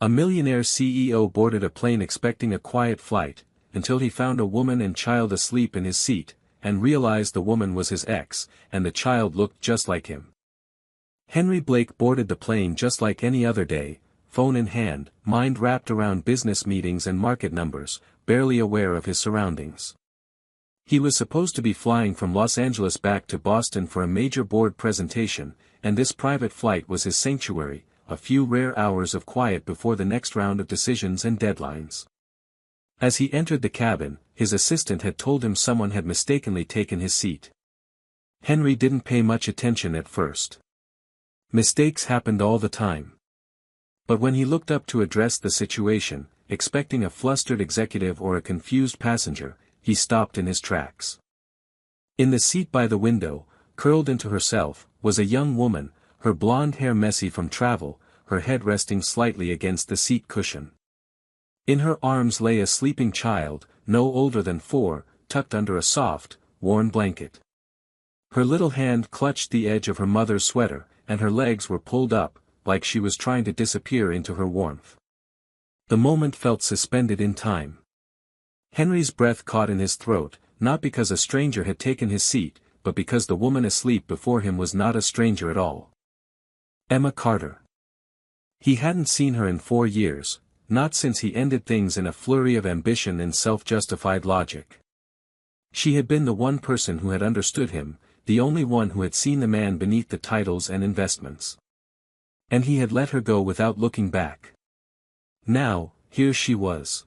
A millionaire CEO boarded a plane expecting a quiet flight, until he found a woman and child asleep in his seat, and realized the woman was his ex, and the child looked just like him. Henry Blake boarded the plane just like any other day, phone in hand, mind wrapped around business meetings and market numbers, barely aware of his surroundings. He was supposed to be flying from Los Angeles back to Boston for a major board presentation, and this private flight was his sanctuary, a few rare hours of quiet before the next round of decisions and deadlines. As he entered the cabin, his assistant had told him someone had mistakenly taken his seat. Henry didn't pay much attention at first. Mistakes happened all the time. But when he looked up to address the situation, expecting a flustered executive or a confused passenger, he stopped in his tracks. In the seat by the window, curled into herself, was a young woman, her blonde hair messy from travel, her head resting slightly against the seat cushion. In her arms lay a sleeping child, no older than 4, tucked under a soft, worn blanket. Her little hand clutched the edge of her mother's sweater, and her legs were pulled up, like she was trying to disappear into her warmth. The moment felt suspended in time. Henry's breath caught in his throat, not because a stranger had taken his seat, but because the woman asleep before him was not a stranger at all. Emma Carter. He hadn't seen her in 4 years, not since he ended things in a flurry of ambition and self-justified logic. She had been the one person who had understood him, the only one who had seen the man beneath the titles and investments. And he had let her go without looking back. Now, here she was.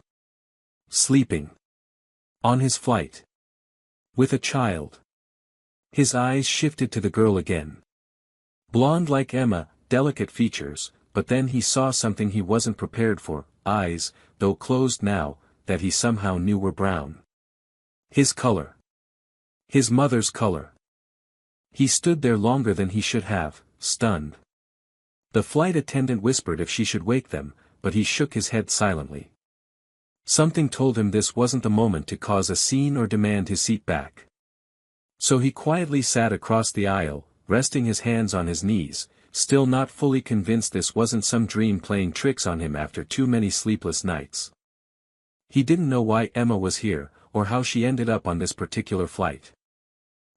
Sleeping. On his flight. With a child. His eyes shifted to the girl again. Blonde like Emma, delicate features, but then he saw something he wasn't prepared for, eyes, though closed now, that he somehow knew were brown. His color. His mother's color. He stood there longer than he should have, stunned. The flight attendant whispered if she should wake them, but he shook his head silently. Something told him this wasn't the moment to cause a scene or demand his seat back. So he quietly sat across the aisle, resting his hands on his knees, still not fully convinced this wasn't some dream playing tricks on him after too many sleepless nights. He didn't know why Emma was here, or how she ended up on this particular flight.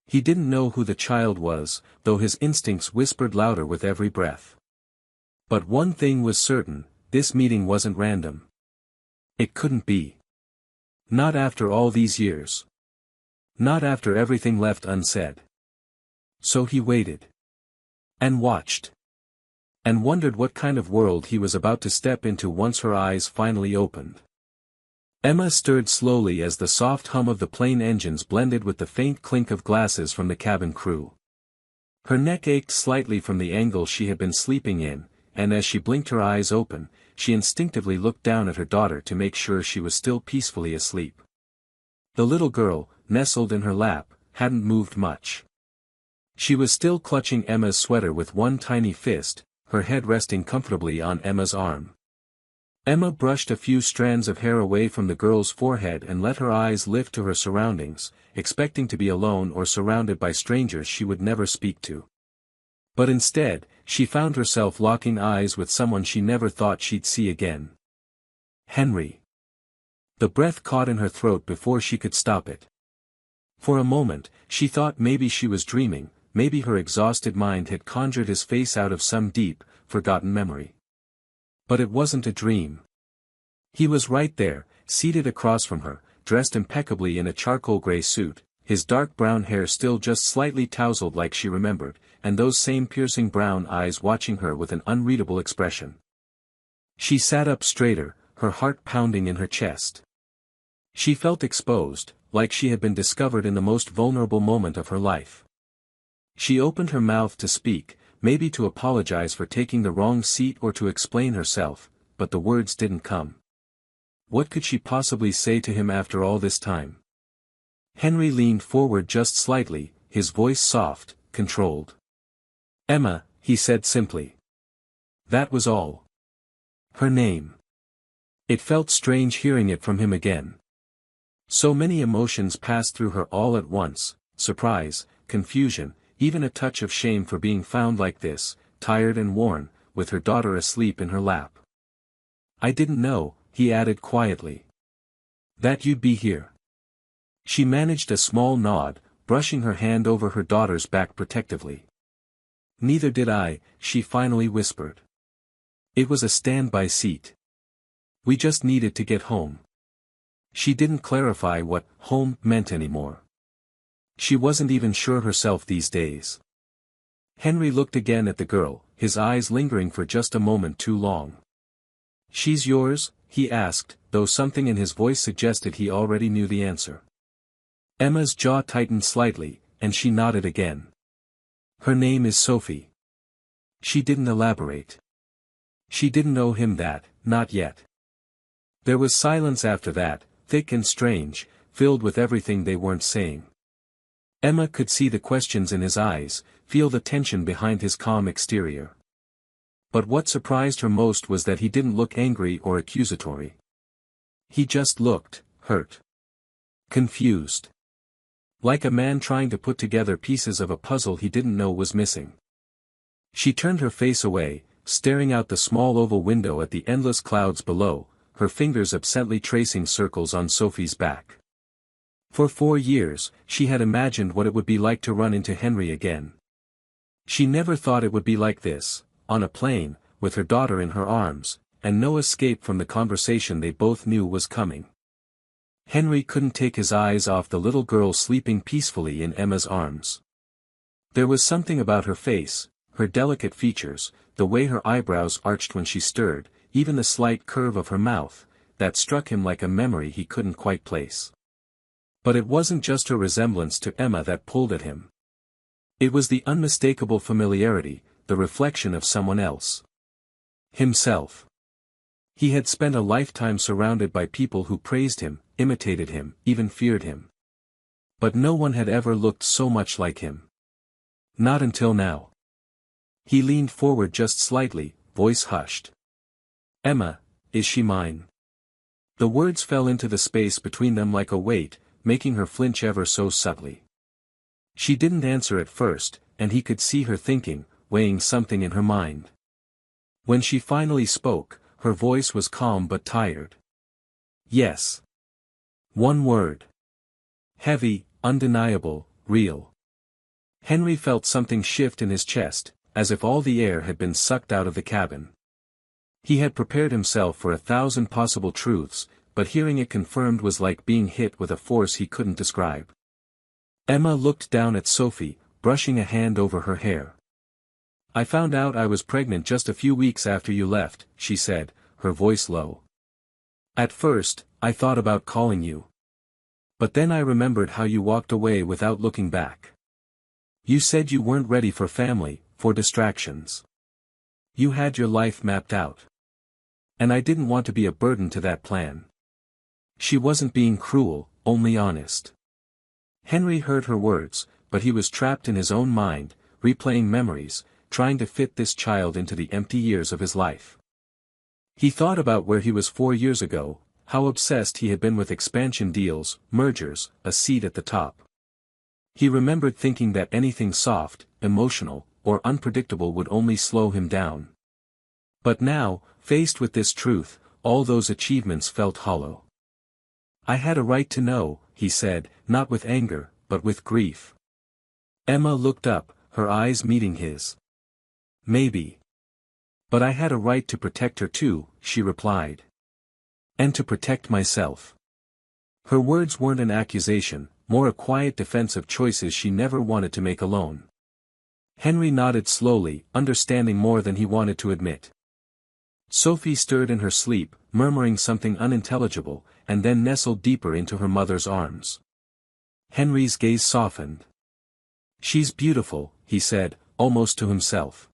He didn't know who the child was, though his instincts whispered louder with every breath. But one thing was certain, this meeting wasn't random. It couldn't be. Not after all these years. Not after everything left unsaid. So he waited. And watched. And wondered what kind of world he was about to step into once her eyes finally opened. Emma stirred slowly as the soft hum of the plane engines blended with the faint clink of glasses from the cabin crew. Her neck ached slightly from the angle she had been sleeping in, and as she blinked her eyes open, she instinctively looked down at her daughter to make sure she was still peacefully asleep. The little girl, nestled in her lap, hadn't moved much. She was still clutching Emma's sweater with one tiny fist, her head resting comfortably on Emma's arm. Emma brushed a few strands of hair away from the girl's forehead and let her eyes lift to her surroundings, expecting to be alone or surrounded by strangers she would never speak to. But instead, she found herself locking eyes with someone she never thought she'd see again. Henry. The breath caught in her throat before she could stop it. For a moment, she thought maybe she was dreaming, maybe her exhausted mind had conjured his face out of some deep, forgotten memory. But it wasn't a dream. He was right there, seated across from her, dressed impeccably in a charcoal gray suit, his dark brown hair still just slightly tousled like she remembered, and those same piercing brown eyes watching her with an unreadable expression. She sat up straighter, her heart pounding in her chest. She felt exposed, like she had been discovered in the most vulnerable moment of her life. She opened her mouth to speak, maybe to apologize for taking the wrong seat or to explain herself, but the words didn't come. What could she possibly say to him after all this time? Henry leaned forward just slightly, his voice soft, controlled. "Emma," he said simply. That was all. Her name. It felt strange hearing it from him again. So many emotions passed through her all at once, surprise, confusion, even a touch of shame for being found like this, tired and worn, with her daughter asleep in her lap. I didn't know, he added quietly. That you'd be here. She managed a small nod, brushing her hand over her daughter's back protectively. Neither did I, she finally whispered. It was a standby seat. We just needed to get home. She didn't clarify what home meant anymore. She wasn't even sure herself these days. Henry looked again at the girl, his eyes lingering for just a moment too long. She's yours? He asked, though something in his voice suggested he already knew the answer. Emma's jaw tightened slightly, and she nodded again. Her name is Sophie. She didn't elaborate. She didn't owe him that, not yet. There was silence after that, thick and strange, filled with everything they weren't saying. Emma could see the questions in his eyes, feel the tension behind his calm exterior. But what surprised her most was that he didn't look angry or accusatory. He just looked hurt. Confused. Like a man trying to put together pieces of a puzzle he didn't know was missing. She turned her face away, staring out the small oval window at the endless clouds below, her fingers absently tracing circles on Sophie's back. For 4 years, she had imagined what it would be like to run into Henry again. She never thought it would be like this, on a plane, with her daughter in her arms, and no escape from the conversation they both knew was coming. Henry couldn't take his eyes off the little girl sleeping peacefully in Emma's arms. There was something about her face, her delicate features, the way her eyebrows arched when she stirred, even the slight curve of her mouth, that struck him like a memory he couldn't quite place. But it wasn't just her resemblance to Emma that pulled at him. It was the unmistakable familiarity, the reflection of someone else. Himself. He had spent a lifetime surrounded by people who praised him, imitated him, even feared him. But no one had ever looked so much like him. Not until now. He leaned forward just slightly, voice hushed. Emma, is she mine? The words fell into the space between them like a weight, making her flinch ever so subtly. She didn't answer at first, and he could see her thinking, weighing something in her mind. When she finally spoke, her voice was calm but tired. Yes. One word. Heavy, undeniable, real. Henry felt something shift in his chest, as if all the air had been sucked out of the cabin. He had prepared himself for 1,000 possible truths, but hearing it confirmed was like being hit with a force he couldn't describe. Emma looked down at Sophie, brushing a hand over her hair. I found out I was pregnant just a few weeks after you left, she said, her voice low. At first, I thought about calling you. But then I remembered how you walked away without looking back. You said you weren't ready for family, for distractions. You had your life mapped out. And I didn't want to be a burden to that plan. She wasn't being cruel, only honest. Henry heard her words, but he was trapped in his own mind, replaying memories, trying to fit this child into the empty years of his life. He thought about where he was 4 years ago, how obsessed he had been with expansion deals, mergers, a seat at the top. He remembered thinking that anything soft, emotional, or unpredictable would only slow him down. But now, faced with this truth, all those achievements felt hollow. I had a right to know, he said, not with anger, but with grief. Emma looked up, her eyes meeting his. Maybe. But I had a right to protect her too, she replied. And to protect myself. Her words weren't an accusation, more a quiet defense of choices she never wanted to make alone. Henry nodded slowly, understanding more than he wanted to admit. Sophie stirred in her sleep, murmuring something unintelligible, and then nestled deeper into her mother's arms. Henry's gaze softened. She's beautiful, he said, almost to himself.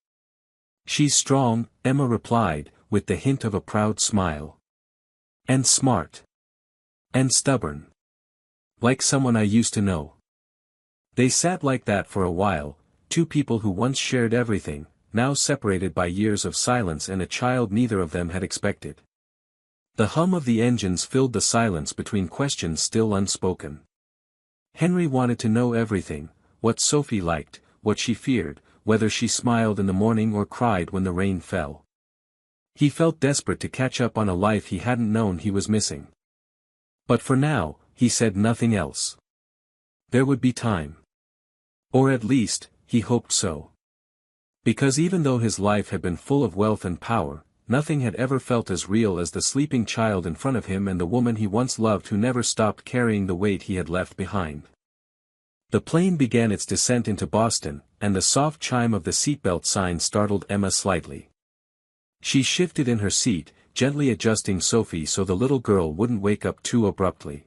She's strong, Emma replied, with the hint of a proud smile. And smart. And stubborn. Like someone I used to know. They sat like that for a while, two people who once shared everything, now separated by years of silence and a child neither of them had expected. The hum of the engines filled the silence between questions still unspoken. Henry wanted to know everything, what Sophie liked, what she feared, whether she smiled in the morning or cried when the rain fell. He felt desperate to catch up on a life he hadn't known he was missing. But for now, he said nothing else. There would be time. Or at least, he hoped so. Because even though his life had been full of wealth and power, nothing had ever felt as real as the sleeping child in front of him and the woman he once loved who never stopped carrying the weight he had left behind. The plane began its descent into Boston, and the soft chime of the seatbelt sign startled Emma slightly. She shifted in her seat, gently adjusting Sophie so the little girl wouldn't wake up too abruptly.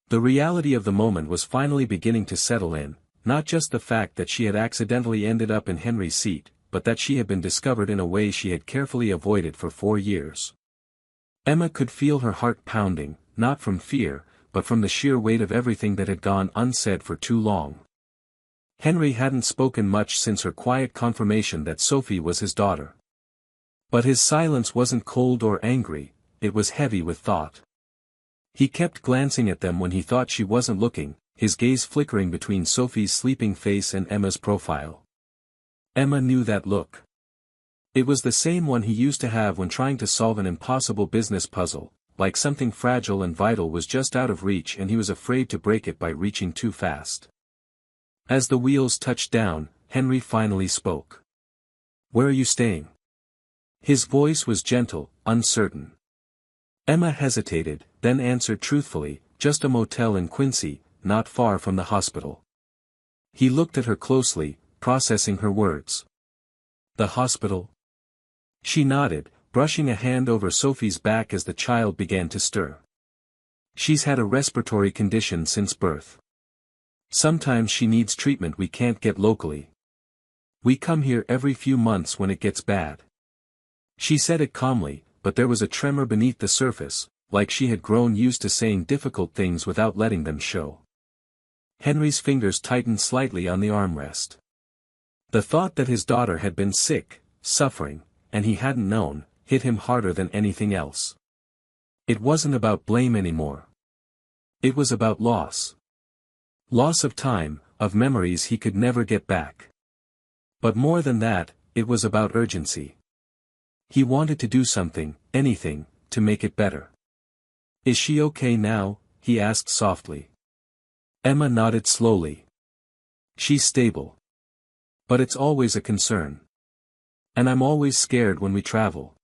The reality of the moment was finally beginning to settle in, not just the fact that she had accidentally ended up in Henry's seat, but that she had been discovered in a way she had carefully avoided for 4 years. Emma could feel her heart pounding, not from fear, but from the sheer weight of everything that had gone unsaid for too long. Henry hadn't spoken much since her quiet confirmation that Sophie was his daughter. But his silence wasn't cold or angry, it was heavy with thought. He kept glancing at them when he thought she wasn't looking, his gaze flickering between Sophie's sleeping face and Emma's profile. Emma knew that look. It was the same one he used to have when trying to solve an impossible business puzzle, like something fragile and vital was just out of reach and he was afraid to break it by reaching too fast. As the wheels touched down, Henry finally spoke. "Where are you staying?" His voice was gentle, uncertain. Emma hesitated, then answered truthfully, "Just a motel in Quincy, not far from the hospital." He looked at her closely, processing her words. "The hospital?" She nodded, brushing a hand over Sophie's back as the child began to stir. "She's had a respiratory condition since birth. Sometimes she needs treatment we can't get locally. We come here every few months when it gets bad." She said it calmly, but there was a tremor beneath the surface, like she had grown used to saying difficult things without letting them show. Henry's fingers tightened slightly on the armrest. The thought that his daughter had been sick, suffering, and he hadn't known, hit him harder than anything else. It wasn't about blame anymore. It was about loss. Loss of time, of memories he could never get back. But more than that, it was about urgency. He wanted to do something, anything, to make it better. "Is she okay now?" he asked softly. Emma nodded slowly. "She's stable. But it's always a concern. And I'm always scared when we travel."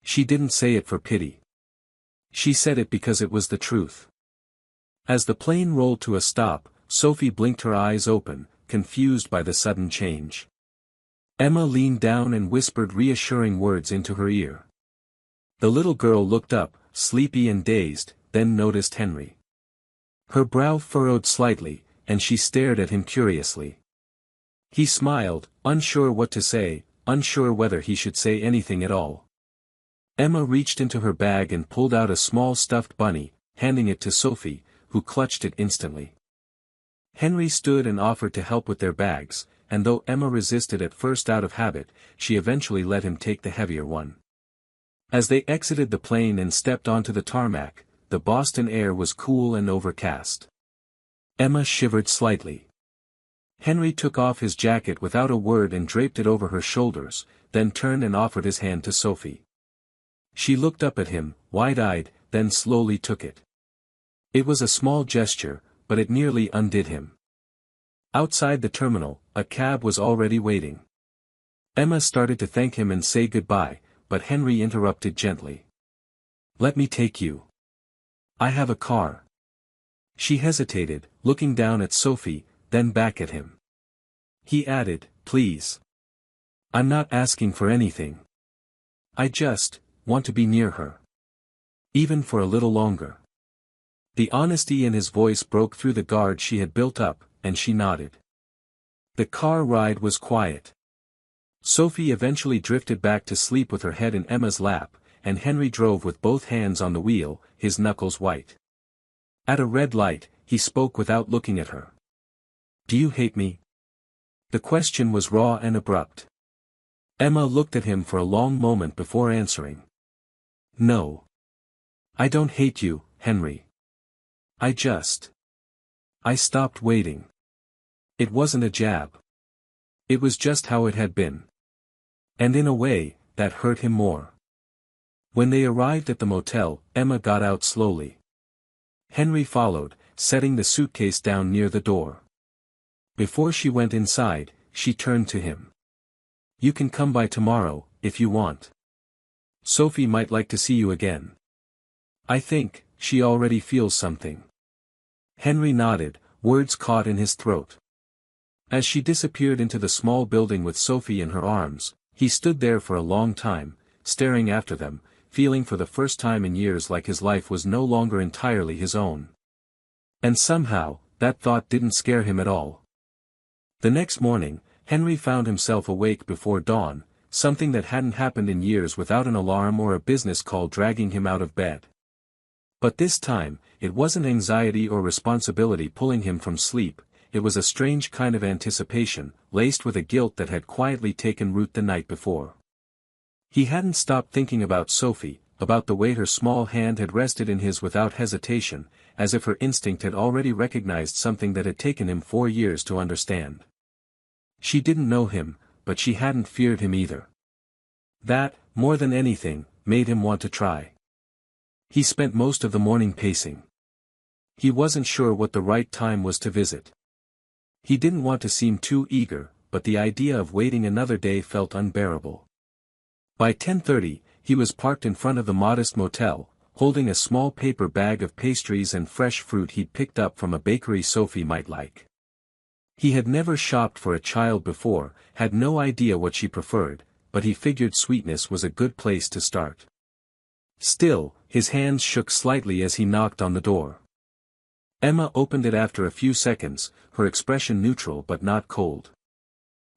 She didn't say it for pity. She said it because it was the truth. As the plane rolled to a stop, Sophie blinked her eyes open, confused by the sudden change. Emma leaned down and whispered reassuring words into her ear. The little girl looked up, sleepy and dazed, then noticed Henry. Her brow furrowed slightly, and she stared at him curiously. He smiled, unsure what to say, unsure whether he should say anything at all. Emma reached into her bag and pulled out a small stuffed bunny, handing it to Sophie, who clutched it instantly. Henry stood and offered to help with their bags, and though Emma resisted at first out of habit, she eventually let him take the heavier one. As they exited the plane and stepped onto the tarmac, the Boston air was cool and overcast. Emma shivered slightly. Henry took off his jacket without a word and draped it over her shoulders, then turned and offered his hand to Sophie. She looked up at him, wide-eyed, then slowly took it. It was a small gesture, but it nearly undid him. Outside the terminal, a cab was already waiting. Emma started to thank him and say goodbye, but Henry interrupted gently. "Let me take you. I have a car." She hesitated, looking down at Sophie, then back at him. He added, "Please. I'm not asking for anything. I just want to be near her. Even for a little longer." The honesty in his voice broke through the guard she had built up, and she nodded. The car ride was quiet. Sophie eventually drifted back to sleep with her head in Emma's lap, and Henry drove with both hands on the wheel, his knuckles white. At a red light, he spoke without looking at her. "Do you hate me?" The question was raw and abrupt. Emma looked at him for a long moment before answering. "No. I don't hate you, Henry. I stopped waiting. It wasn't a jab. It was just how it had been. And in a way, that hurt him more. When they arrived at the motel, Emma got out slowly. Henry followed, setting the suitcase down near the door. Before she went inside, she turned to him. "You can come by tomorrow, if you want. Sophie might like to see you again. I think she already feels something." Henry nodded, words caught in his throat. As she disappeared into the small building with Sophie in her arms, he stood there for a long time, staring after them, feeling for the first time in years like his life was no longer entirely his own. And somehow, that thought didn't scare him at all. The next morning, Henry found himself awake before dawn, something that hadn't happened in years without an alarm or a business call dragging him out of bed. But this time, it wasn't anxiety or responsibility pulling him from sleep, it was a strange kind of anticipation, laced with a guilt that had quietly taken root the night before. He hadn't stopped thinking about Sophie, about the way her small hand had rested in his without hesitation, as if her instinct had already recognized something that had taken him 4 years to understand. She didn't know him, but she hadn't feared him either. That, more than anything, made him want to try. He spent most of the morning pacing. He wasn't sure what the right time was to visit. He didn't want to seem too eager, but the idea of waiting another day felt unbearable. By 10:30, he was parked in front of the modest motel, holding a small paper bag of pastries and fresh fruit he'd picked up from a bakery Sophie might like. He had never shopped for a child before, had no idea what she preferred, but he figured sweetness was a good place to start. Still, his hands shook slightly as he knocked on the door. Emma opened it after a few seconds, her expression neutral but not cold.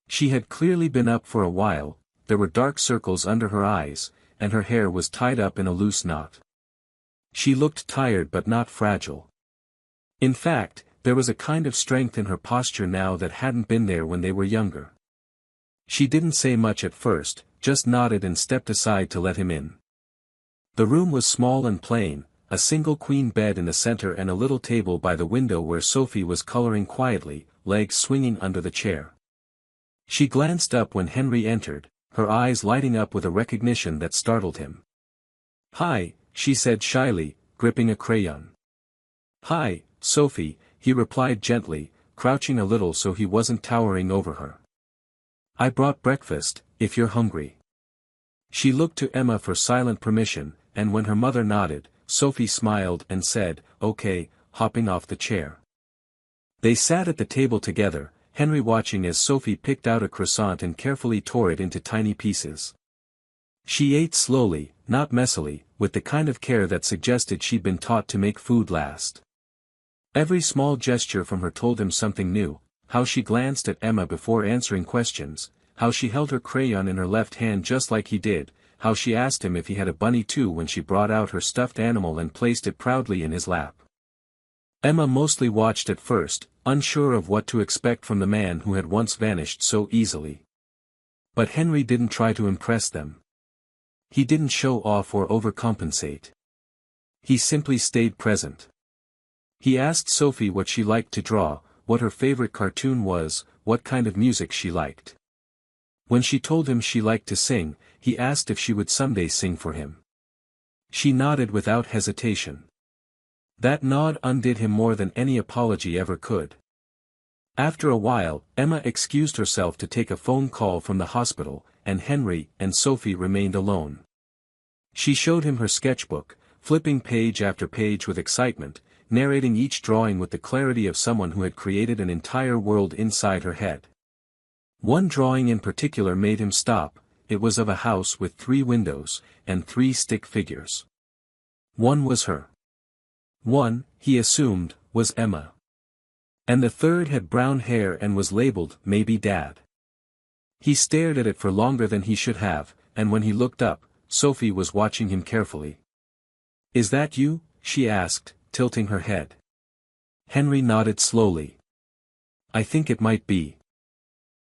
She had clearly been up for a while, there were dark circles under her eyes, and her hair was tied up in a loose knot. She looked tired but not fragile. In fact, there was a kind of strength in her posture now that hadn't been there when they were younger. She didn't say much at first, just nodded and stepped aside to let him in. The room was small and plain, a single queen bed in the center and a little table by the window where Sophie was coloring quietly, legs swinging under the chair. She glanced up when Henry entered, her eyes lighting up with a recognition that startled him. "Hi," she said shyly, gripping a crayon. "Hi, Sophie," he replied gently, crouching a little so he wasn't towering over her. "I brought breakfast, if you're hungry." She looked to Emma for silent permission, and when her mother nodded, Sophie smiled and said, "Okay," hopping off the chair. They sat at the table together, Henry watching as Sophie picked out a croissant and carefully tore it into tiny pieces. She ate slowly, not messily, with the kind of care that suggested she'd been taught to make food last. Every small gesture from her told him something new, how she glanced at Emma before answering questions, how she held her crayon in her left hand just like he did, how she asked him if he had a bunny too when she brought out her stuffed animal and placed it proudly in his lap. Emma mostly watched at first, unsure of what to expect from the man who had once vanished so easily. But Henry didn't try to impress them. He didn't show off or overcompensate. He simply stayed present. He asked Sophie what she liked to draw, what her favorite cartoon was, what kind of music she liked. When she told him she liked to sing, he asked if she would someday sing for him. She nodded without hesitation. That nod undid him more than any apology ever could. After a while, Emma excused herself to take a phone call from the hospital, and Henry and Sophie remained alone. She showed him her sketchbook, flipping page after page with excitement, narrating each drawing with the clarity of someone who had created an entire world inside her head. One drawing in particular made him stop, it was of a house with 3 windows, and 3 stick figures. One was her. One, he assumed, was Emma. And the third had brown hair and was labeled, "Maybe Dad." He stared at it for longer than he should have, and when he looked up, Sophie was watching him carefully. "Is that you?" she asked, tilting her head. Henry nodded slowly. "I think it might be."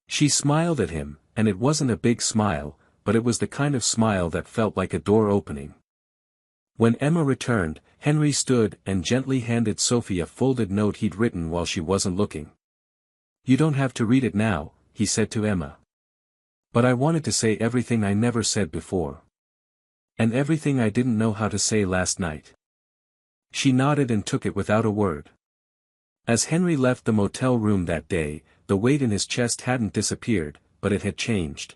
She smiled at him, and it wasn't a big smile, but it was the kind of smile that felt like a door opening. When Emma returned, Henry stood and gently handed Sophie a folded note he'd written while she wasn't looking. "You don't have to read it now," he said to Emma. But I wanted to say everything I never said before. And everything I didn't know how to say last night. She nodded and took it without a word. As Henry left the motel room that day, the weight in his chest hadn't disappeared, but it had changed.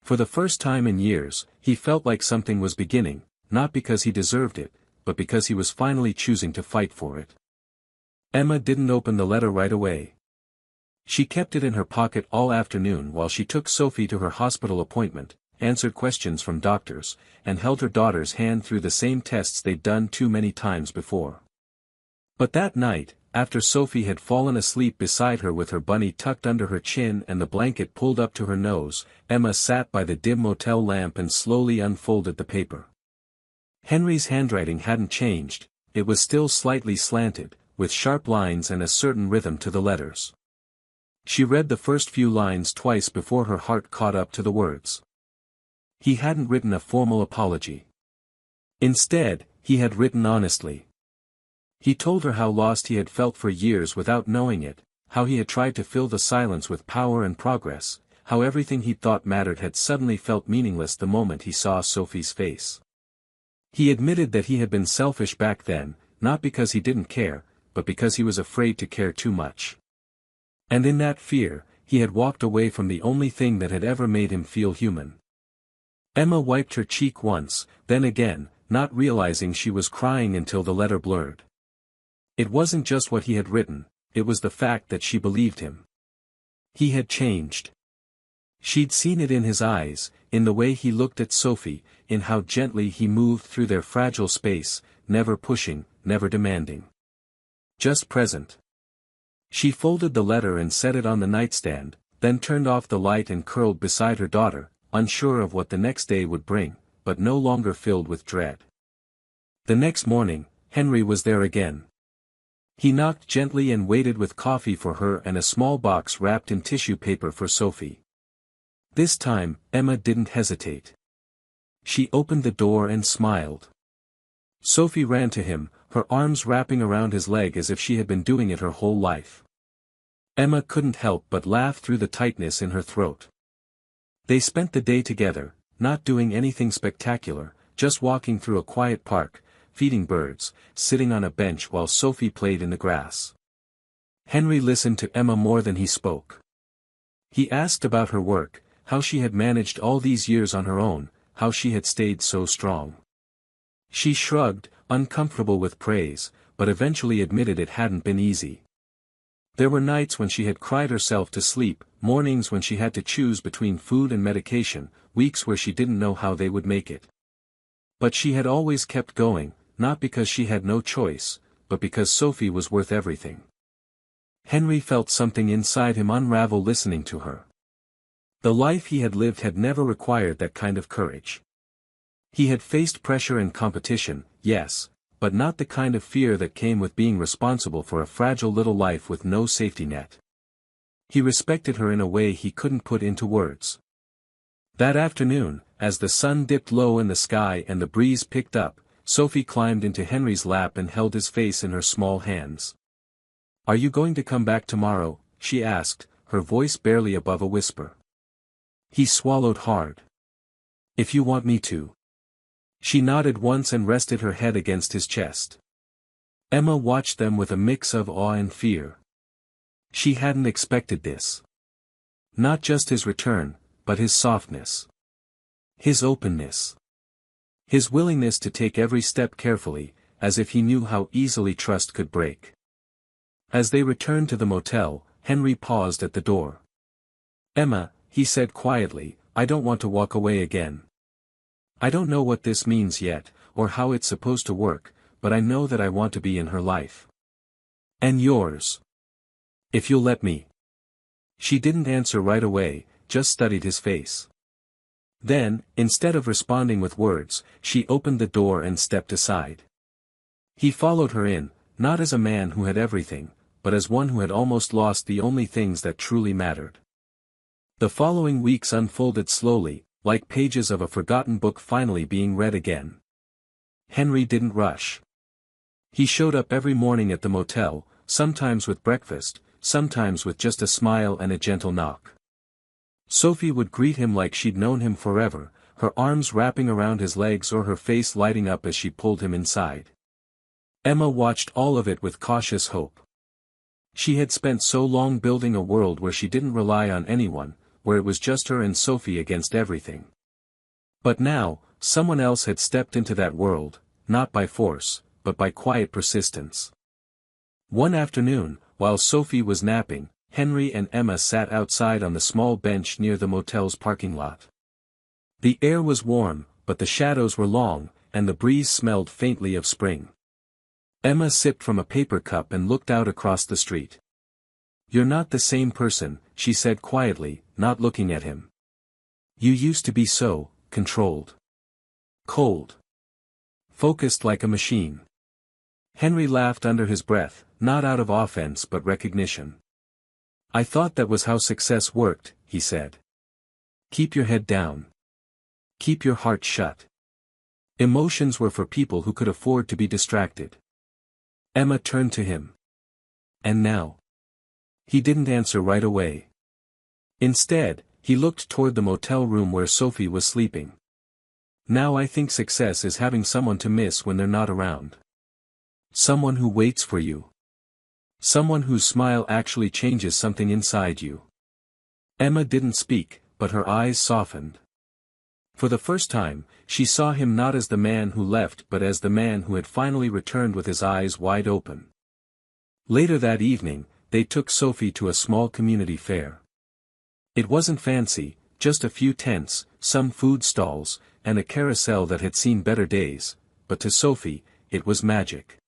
For the first time in years, he felt like something was beginning, not because he deserved it, but because he was finally choosing to fight for it. Emma didn't open the letter right away. She kept it in her pocket all afternoon while she took Sophie to her hospital appointment, answered questions from doctors, and held her daughter's hand through the same tests they'd done too many times before. But that night, after Sophie had fallen asleep beside her with her bunny tucked under her chin and the blanket pulled up to her nose, Emma sat by the dim motel lamp and slowly unfolded the paper. Henry's handwriting hadn't changed, it was still slightly slanted, with sharp lines and a certain rhythm to the letters. She read the first few lines twice before her heart caught up to the words. He hadn't written a formal apology. Instead, he had written honestly. He told her how lost he had felt for years without knowing it, how he had tried to fill the silence with power and progress, how everything he'd thought mattered had suddenly felt meaningless the moment he saw Sophie's face. He admitted that he had been selfish back then, not because he didn't care, but because he was afraid to care too much. And in that fear, he had walked away from the only thing that had ever made him feel human. Emma wiped her cheek once, then again, not realizing she was crying until the letter blurred. It wasn't just what he had written, it was the fact that she believed him. He had changed. She'd seen it in his eyes, in the way he looked at Sophie, in how gently he moved through their fragile space, never pushing, never demanding. Just present. She folded the letter and set it on the nightstand, then turned off the light and curled beside her daughter, unsure of what the next day would bring, but no longer filled with dread. The next morning, Henry was there again. He knocked gently and waited with coffee for her and a small box wrapped in tissue paper for Sophie. This time, Emma didn't hesitate. She opened the door and smiled. Sophie ran to him, her arms wrapping around his leg as if she had been doing it her whole life. Emma couldn't help but laugh through the tightness in her throat. They spent the day together, not doing anything spectacular, just walking through a quiet park, feeding birds, sitting on a bench while Sophie played in the grass. Henry listened to Emma more than he spoke. He asked about her work, how she had managed all these years on her own, how she had stayed so strong. She shrugged, uncomfortable with praise, but eventually admitted it hadn't been easy. There were nights when she had cried herself to sleep, mornings when she had to choose between food and medication, weeks where she didn't know how they would make it. But she had always kept going, not because she had no choice, but because Sophie was worth everything. Henry felt something inside him unravel listening to her. The life he had lived had never required that kind of courage. He had faced pressure and competition, yes, but not the kind of fear that came with being responsible for a fragile little life with no safety net. He respected her in a way he couldn't put into words. That afternoon, as the sun dipped low in the sky and the breeze picked up, Sophie climbed into Henry's lap and held his face in her small hands. "Are you going to come back tomorrow?" she asked, her voice barely above a whisper. He swallowed hard. "If you want me to." She nodded once and rested her head against his chest. Emma watched them with a mix of awe and fear. She hadn't expected this. Not just his return, but his softness. His openness. His willingness to take every step carefully, as if he knew how easily trust could break. As they returned to the motel, Henry paused at the door. "Emma," he said quietly, "I don't want to walk away again. I don't know what this means yet, or how it's supposed to work, but I know that I want to be in her life. And yours. If you'll let me." She didn't answer right away, just studied his face. Then, instead of responding with words, she opened the door and stepped aside. He followed her in, not as a man who had everything, but as one who had almost lost the only things that truly mattered. The following weeks unfolded slowly, like pages of a forgotten book finally being read again. Henry didn't rush. He showed up every morning at the motel, sometimes with breakfast, sometimes with just a smile and a gentle knock. Sophie would greet him like she'd known him forever, her arms wrapping around his legs or her face lighting up as she pulled him inside. Emma watched all of it with cautious hope. She had spent so long building a world where she didn't rely on anyone, where it was just her and Sophie against everything. But now, someone else had stepped into that world, not by force, but by quiet persistence. One afternoon, while Sophie was napping, Henry and Emma sat outside on the small bench near the motel's parking lot. The air was warm, but the shadows were long, and the breeze smelled faintly of spring. Emma sipped from a paper cup and looked out across the street. "You're not the same person," she said quietly, not looking at him. "You used to be so, controlled. Cold. Focused like a machine." Henry laughed under his breath, not out of offense but recognition. "I thought that was how success worked," he said. "Keep your head down. Keep your heart shut. Emotions were for people who could afford to be distracted." Emma turned to him. "And now?" He didn't answer right away. Instead, he looked toward the motel room where Sophie was sleeping. "Now I think success is having someone to miss when they're not around. Someone who waits for you. Someone whose smile actually changes something inside you." Emma didn't speak, but her eyes softened. For the first time, she saw him not as the man who left but as the man who had finally returned with his eyes wide open. Later that evening, they took Sophie to a small community fair. It wasn't fancy, just a few tents, some food stalls, and a carousel that had seen better days, but to Sophie, it was magic.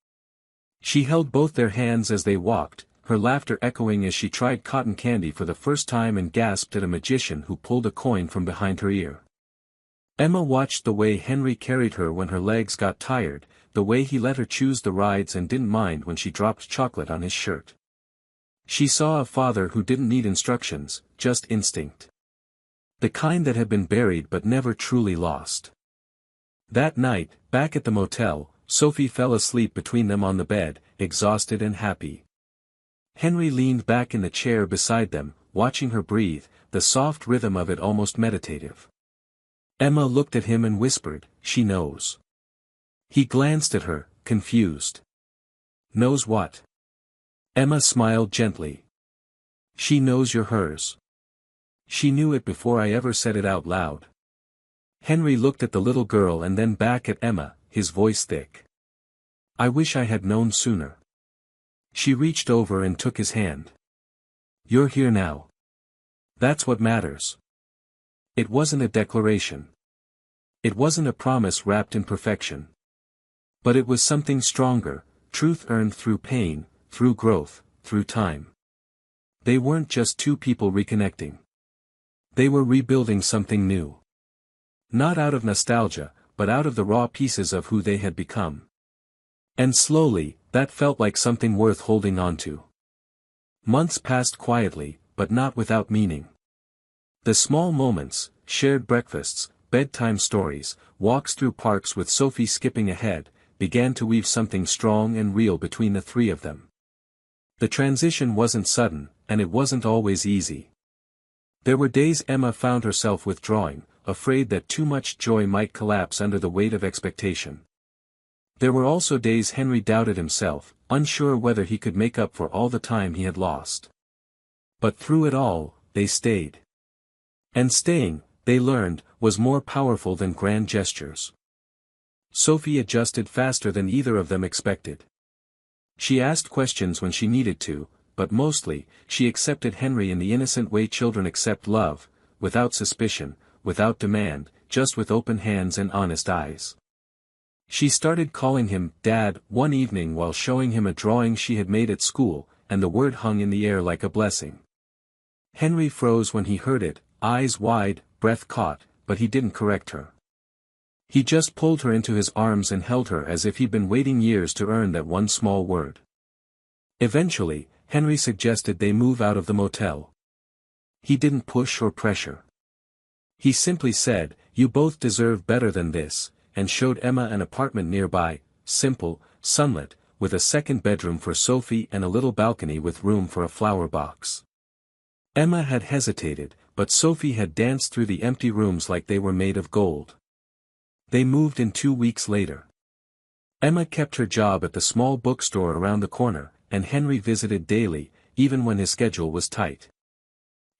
She held both their hands as they walked, her laughter echoing as she tried cotton candy for the first time and gasped at a magician who pulled a coin from behind her ear. Emma watched the way Henry carried her when her legs got tired, the way he let her choose the rides and didn't mind when she dropped chocolate on his shirt. She saw a father who didn't need instructions, just instinct. The kind that had been buried but never truly lost. That night, back at the motel, Sophie fell asleep between them on the bed, exhausted and happy. Henry leaned back in the chair beside them, watching her breathe, the soft rhythm of it almost meditative. Emma looked at him and whispered, "She knows." He glanced at her, confused. "Knows what?" Emma smiled gently. "She knows you're hers. She knew it before I ever said it out loud." Henry looked at the little girl and then back at Emma, his voice thick. "I wish I had known sooner." She reached over and took his hand. "You're here now. That's what matters." It wasn't a declaration. It wasn't a promise wrapped in perfection. But it was something stronger, truth earned through pain, through growth, through time. They weren't just two people reconnecting. They were rebuilding something new. Not out of nostalgia, but out of the raw pieces of who they had become. And slowly, that felt like something worth holding on to. Months passed quietly, but not without meaning. The small moments, shared breakfasts, bedtime stories, walks through parks with Sophie skipping ahead, began to weave something strong and real between the three of them. The transition wasn't sudden, and it wasn't always easy. There were days Emma found herself withdrawing, afraid that too much joy might collapse under the weight of expectation. There were also days Henry doubted himself, unsure whether he could make up for all the time he had lost. But through it all, they stayed. And staying, they learned, was more powerful than grand gestures. Sophie adjusted faster than either of them expected. She asked questions when she needed to, but mostly, she accepted Henry in the innocent way children accept love, without suspicion, without demand, just with open hands and honest eyes. She started calling him Dad one evening while showing him a drawing she had made at school, and the word hung in the air like a blessing. Henry froze when he heard it, eyes wide, breath caught, but he didn't correct her. He just pulled her into his arms and held her as if he'd been waiting years to earn that one small word. Eventually, Henry suggested they move out of the motel. He didn't push or pressure. He simply said, "You both deserve better than this," and showed Emma an apartment nearby, simple, sunlit, with a second bedroom for Sophie and a little balcony with room for a flower box. Emma had hesitated, but Sophie had danced through the empty rooms like they were made of gold. They moved in 2 weeks later. Emma kept her job at the small bookstore around the corner, and Henry visited daily, even when his schedule was tight.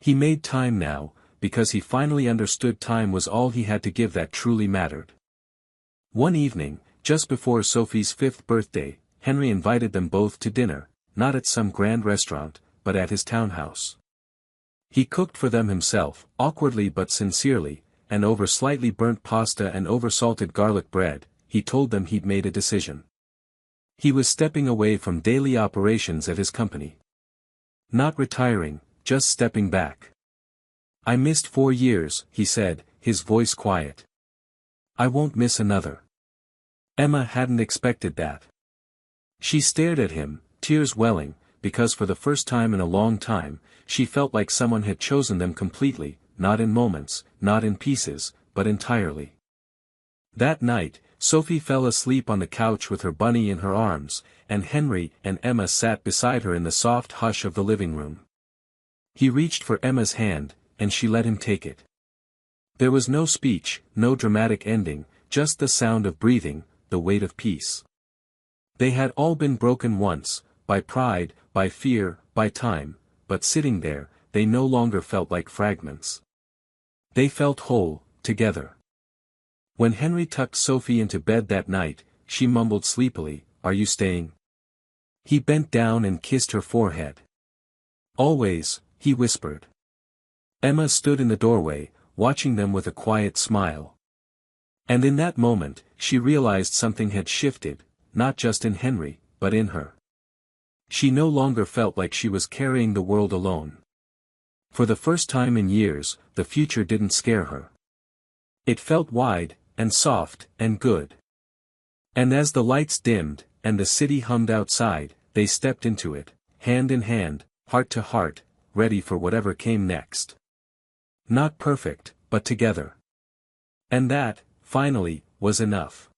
He made time now, because he finally understood time was all he had to give that truly mattered. One evening, just before Sophie's 5th birthday, Henry invited them both to dinner, not at some grand restaurant, but at his townhouse. He cooked for them himself, awkwardly but sincerely, and over slightly burnt pasta and over-salted garlic bread, he told them he'd made a decision. He was stepping away from daily operations at his company. Not retiring, just stepping back. "I missed 4 years," he said, his voice quiet. "I won't miss another." Emma hadn't expected that. She stared at him, tears welling, because for the first time in a long time, she felt like someone had chosen them completely, not in moments, not in pieces, but entirely. That night, Sophie fell asleep on the couch with her bunny in her arms, and Henry and Emma sat beside her in the soft hush of the living room. He reached for Emma's hand, and she let him take it. There was no speech, no dramatic ending, just the sound of breathing, the weight of peace. They had all been broken once, by pride, by fear, by time, but sitting there, they no longer felt like fragments. They felt whole, together. When Henry tucked Sophie into bed that night, she mumbled sleepily, "Are you staying?" He bent down and kissed her forehead. "Always," he whispered. Emma stood in the doorway, watching them with a quiet smile. And in that moment, she realized something had shifted, not just in Henry, but in her. She no longer felt like she was carrying the world alone. For the first time in years, the future didn't scare her. It felt wide, and soft, and good. And as the lights dimmed, and the city hummed outside, they stepped into it, hand in hand, heart to heart, ready for whatever came next. Not perfect, but together. And that, finally, was enough.